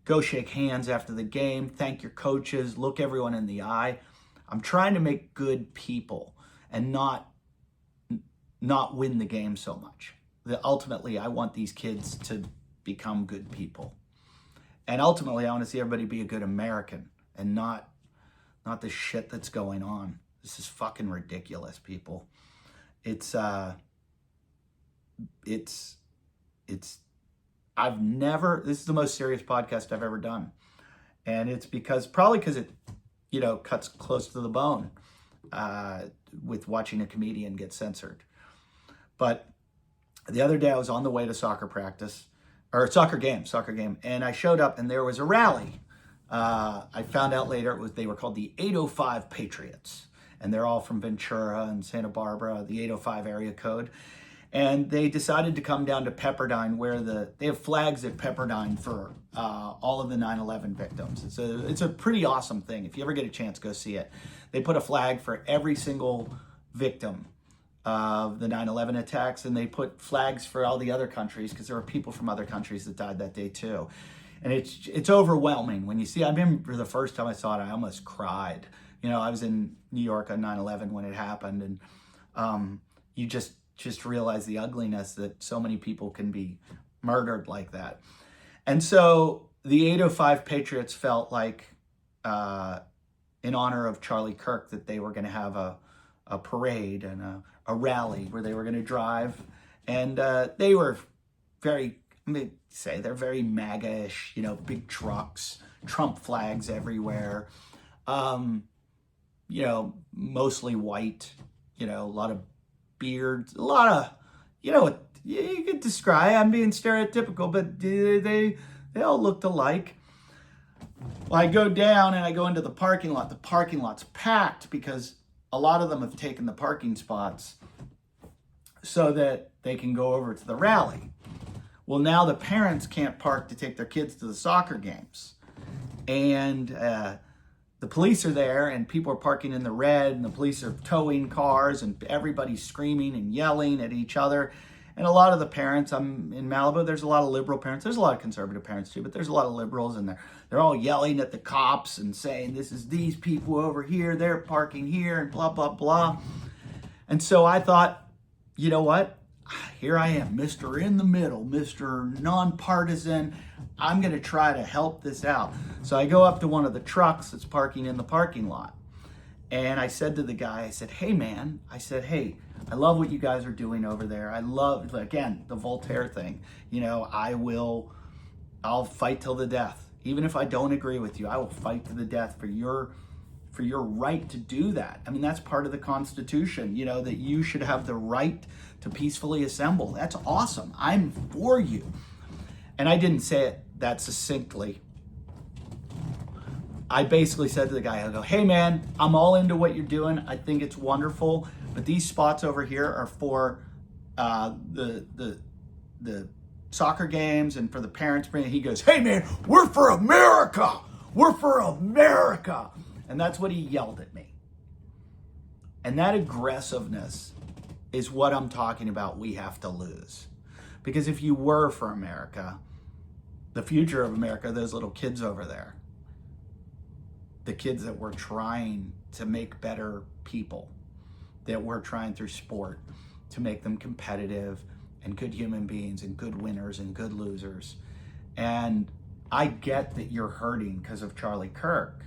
Go shake hands after the game. Thank your coaches. Look everyone in the eye. I'm trying to make good people and not win the game so much. Ultimately, I want these kids to become good people. And ultimately, I want to see everybody be a good American and not the shit that's going on. This is fucking ridiculous, people. It's I've never, this is the most serious podcast I've ever done. And it's probably because it, you know, cuts close to the bone with watching a comedian get censored. But the other day I was on the way to soccer game, and I showed up and there was a rally. I found out later they were called the 805 Patriots, and they're all from Ventura and Santa Barbara, the 805 area code. And they decided to come down to Pepperdine, where they have flags at Pepperdine for all of the 9/11 victims. It's a pretty awesome thing. If you ever get a chance, go see it. They put a flag for every single victim of the 9/11 attacks, and they put flags for all the other countries because there were people from other countries that died that day too. And it's overwhelming when you see. I remember the first time I saw it, I almost cried. You know, I was in New York on 9/11 when it happened, and you just realize the ugliness that so many people can be murdered like that. And so the 805 Patriots felt like, in honor of Charlie Kirk, that they were going to have a parade and a rally where they were going to drive. And they were very, they're very MAGA-ish, you know, big trucks, Trump flags everywhere, you know, mostly white, you know, a lot of beards, a lot of, you know, you could describe, I'm being stereotypical, but they all looked alike. Well, I go down and I go into the parking lot. The parking lot's packed because a lot of them have taken the parking spots so that they can go over to the rally. Well, now the parents can't park to take their kids to the soccer games. And the police are there, and people are parking in the red, and the police are towing cars, and everybody's screaming and yelling at each other. And a lot of the parents, I'm in Malibu, there's a lot of liberal parents. There's a lot of conservative parents too, but there's a lot of liberals, and they're all yelling at the cops and saying, this is these people over here, they're parking here, and blah, blah, blah. And so I thought, you know what? Here I am, Mr. In the Middle, Mr. Nonpartisan. I'm going to try to help this out. So I go up to one of the trucks that's parking in the parking lot. And I said to the guy, I said, hey, man, hey, I love what you guys are doing over there. I love, again, the Voltaire thing. You know, I'll fight till the death. Even if I don't agree with you, I will fight to the death for your right to do that. I mean, that's part of the Constitution, you know, that you should have the right to peacefully assemble. That's awesome. I'm for you. And I didn't say it that succinctly. I basically said to the guy, I go, hey man, I'm all into what you're doing. I think it's wonderful, but these spots over here are for the soccer games and for the parents. He goes, hey man, we're for America. We're for America. And that's what he yelled at me. And that aggressiveness is what I'm talking about we have to lose. Because if you were for America, the future of America, those little kids over there, the kids that we're trying to make better people, that we're trying through sport to make them competitive and good human beings and good winners and good losers. And I get that you're hurting because of Charlie Kirk,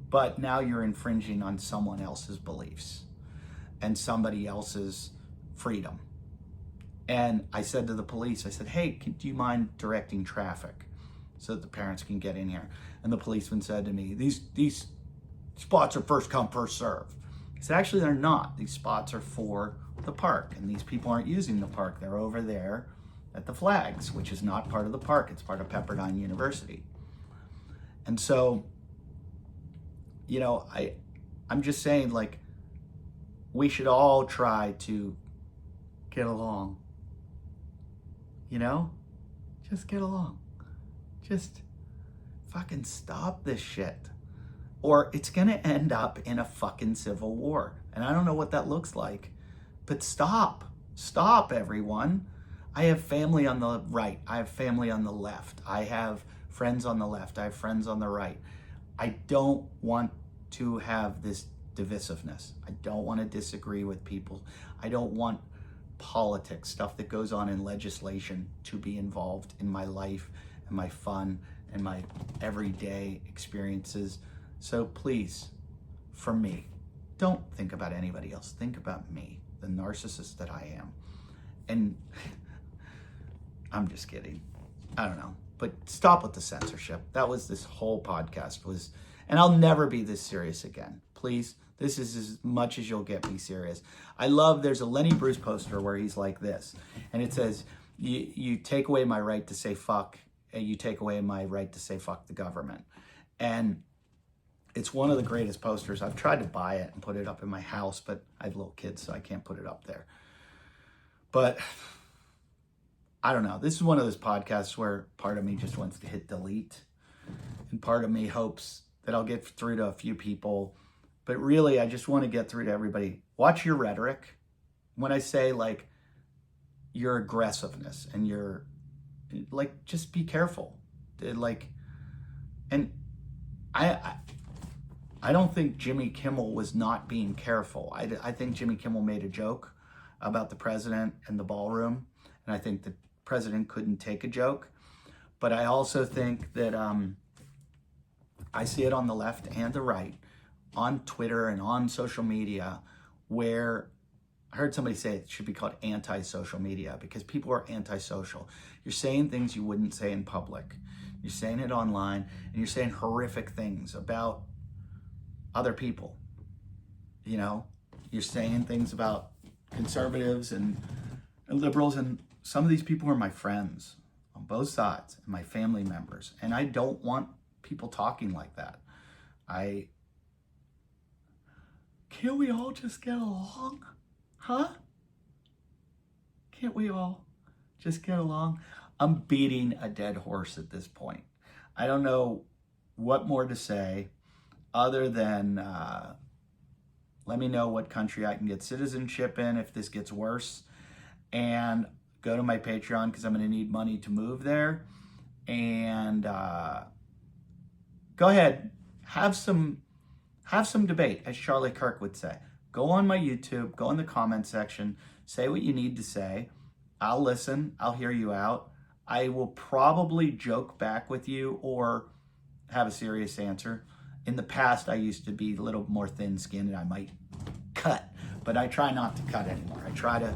but now you're infringing on someone else's beliefs and somebody else's freedom. And I said to the police, I said, hey, do you mind directing traffic so that the parents can get in here? And the policeman said to me, these spots are first come, first serve. I said, actually, they're not. These spots are for the park, and these people aren't using the park. They're over there at the flags, which is not part of the park. It's part of Pepperdine University. And so, you know, I'm just saying, like, we should all try to get along. You know? Just get along. Just fucking stop this shit. or it's going to end up in a fucking civil war. And I don't know what that looks like, but stop, everyone. I have family on the right. I have family on the left. I have friends on the left. I have friends on the right. I don't want to have this divisiveness. I don't want to disagree with people. I don't want politics, stuff that goes on in legislation, to be involved in my life and my fun and my everyday experiences. So please, for me, don't think about anybody else. Think about me, the narcissist that I am. And I'm just kidding. I don't know. But stop with the censorship. That was this whole podcast was, and I'll never be this serious again. Please, this is as much as you'll get me serious. I love, there's a Lenny Bruce poster where he's like this, and it says, you take away my right to say fuck, and you take away my right to say fuck the government. And it's one of the greatest posters. I've tried to buy it and put it up in my house, but I have little kids, so I can't put it up there. But I don't know. This is one of those podcasts where part of me just wants to hit delete, and part of me hopes that I'll get through to a few people. But really, I just want to get through to everybody. Watch your rhetoric. When I say, like, your aggressiveness and your, like, just be careful. Like, and I don't think Jimmy Kimmel was not being careful. I think Jimmy Kimmel made a joke about the president and the ballroom, and I think the president couldn't take a joke. But I also think that I see it on the left and the right, on Twitter and on social media, where I heard somebody say it should be called anti-social media, because people are antisocial. You're saying things you wouldn't say in public. You're saying it online, and you're saying horrific things about other people. You know, you're saying things about conservatives and liberals, and some of these people are my friends on both sides and my family members. And I don't want people talking like that. Can't we all just get along? Huh? Can't we all just get along? I'm beating a dead horse at this point. I don't know what more to say other than let me know what country I can get citizenship in if this gets worse, and go to my Patreon because I'm going to need money to move there. And go ahead, have some debate, as Charlie Kirk would say. Go on my YouTube, go in the comment section, say what you need to say. I'll listen, I'll hear you out. I will probably joke back with you or have a serious answer. In the past, I used to be a little more thin-skinned and I might cut, but I try not to cut anymore. I try to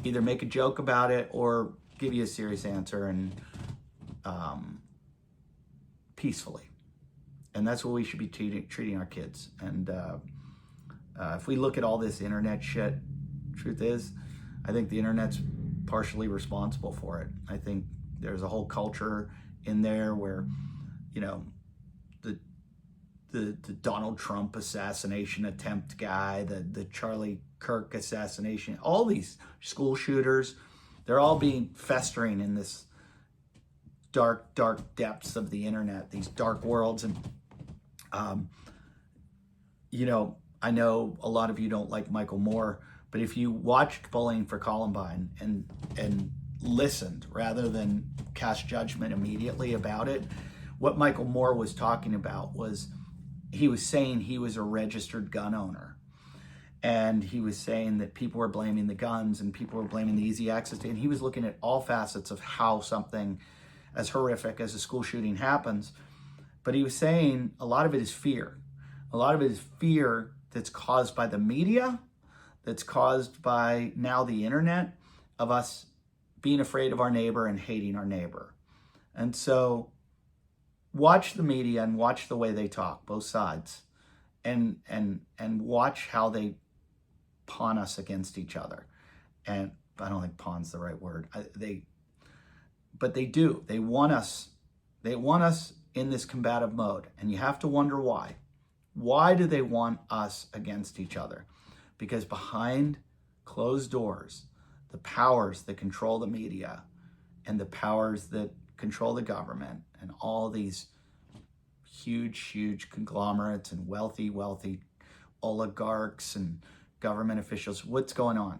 either make a joke about it or give you a serious answer, and peacefully. And that's what we should be treating our kids. And if we look at all this internet shit, truth is, I think the internet's partially responsible for it. I think there's a whole culture in there where, you know, the Donald Trump assassination attempt guy, the Charlie Kirk assassination, all these school shooters, they're all being festering in this dark depths of the internet, these dark worlds. And you know, I know a lot of you don't like Michael Moore, but if you watched Bullying for Columbine and listened rather than cast judgment immediately about it, what Michael Moore was talking about was, he was saying he was a registered gun owner. And he was saying that people were blaming the guns and people were blaming the easy access to, and he was looking at all facets of how something as horrific as a school shooting happens. But he was saying a lot of it is fear. A lot of it is fear that's caused by the media, that's caused by now the internet, of us being afraid of our neighbor and hating our neighbor. And so watch the media and watch the way they talk, both sides, and watch how they pawn us against each other. And I don't think pawn's the right word. But they do. They want us in this combative mode. And you have to wonder why. Why do they want us against each other? Because behind closed doors, the powers that control the media and the powers that control the government and all these huge conglomerates and wealthy oligarchs and government officials. What's going on?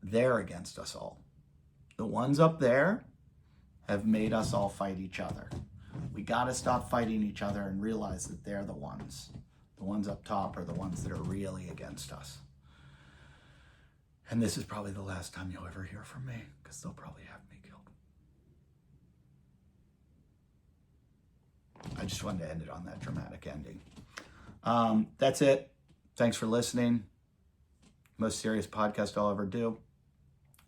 They're against us all. The ones up there have made us all fight each other. We got to stop fighting each other and realize that they're the ones. The ones up top are the ones that are really against us. And this is probably the last time you'll ever hear from me, because they'll probably have me killed. I just wanted to end it on that dramatic ending. That's it. Thanks for listening. Most serious podcast I'll ever do.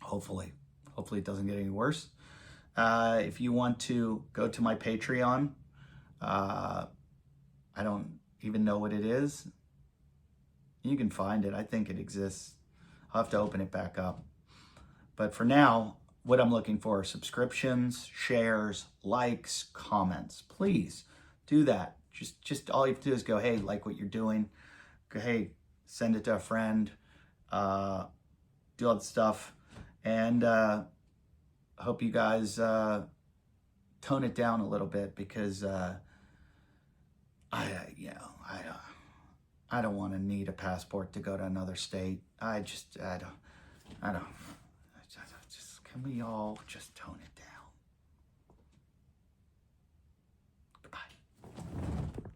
Hopefully it doesn't get any worse. If you want to go to my Patreon, I don't even know what it is. You can find it. I think it exists. I'll have to open it back up. But for now, what I'm looking for are subscriptions, shares, likes, comments. Please do that. Just all you have to do is go, hey, like what you're doing. Go, hey, send it to a friend. Do all that stuff. And I hope you guys tone it down a little bit, because I don't want to need a passport to go to another state. I don't. Just, can we all just tone it